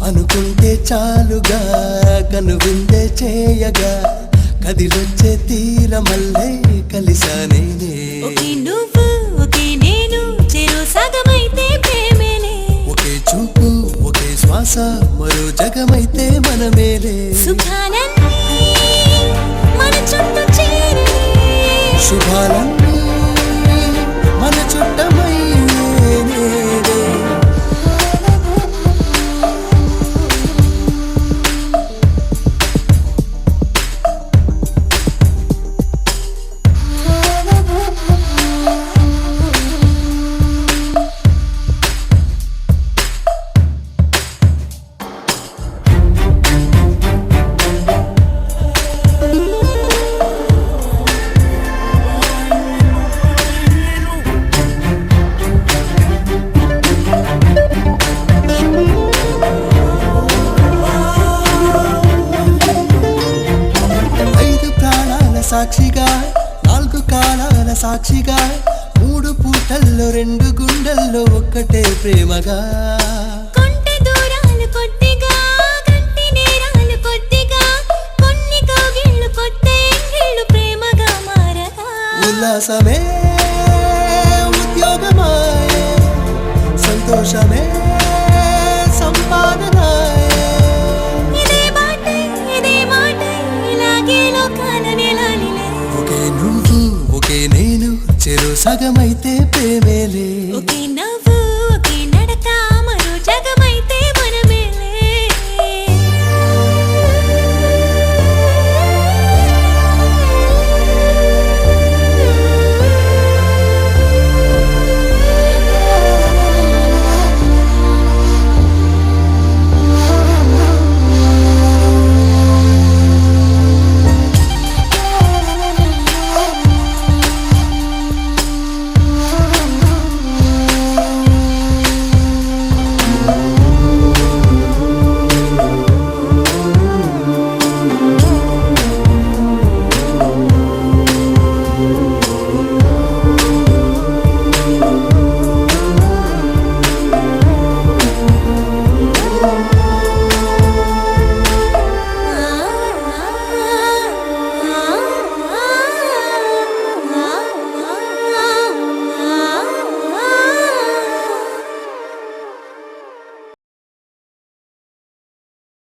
అనుకుంటే చాలుగా కనువిందే చేయగా కదిలొచ్చే తీరమల్లే కలిసానే ఒకే నువ్వు ఒకే నేను చెరో సగమైతే ప్రేమేలే ఒకే చూపు ఒకే శ్వాస మరో జగమైతే మనమేలే సుఖాలన్నీ మన చుట్టూ చేరే శుభాలన్నీ మన చుట్టమై సాక్షిగా నాలుగు కాలాల సాక్షిగా మూడు పూటల్లో రెండు గుండెల్లో ఒక్కటే ప్రేమగా కొంటె దూరాలు కొద్దిగా గంటి నేరాలు కొద్దిగా కొన్ని కౌగిళ్ళు కొత్త ఎంగిళ్ళు ప్రేమగా మారగా ఉల్లాసమే ఉద్యోగమాయే సంతోషమే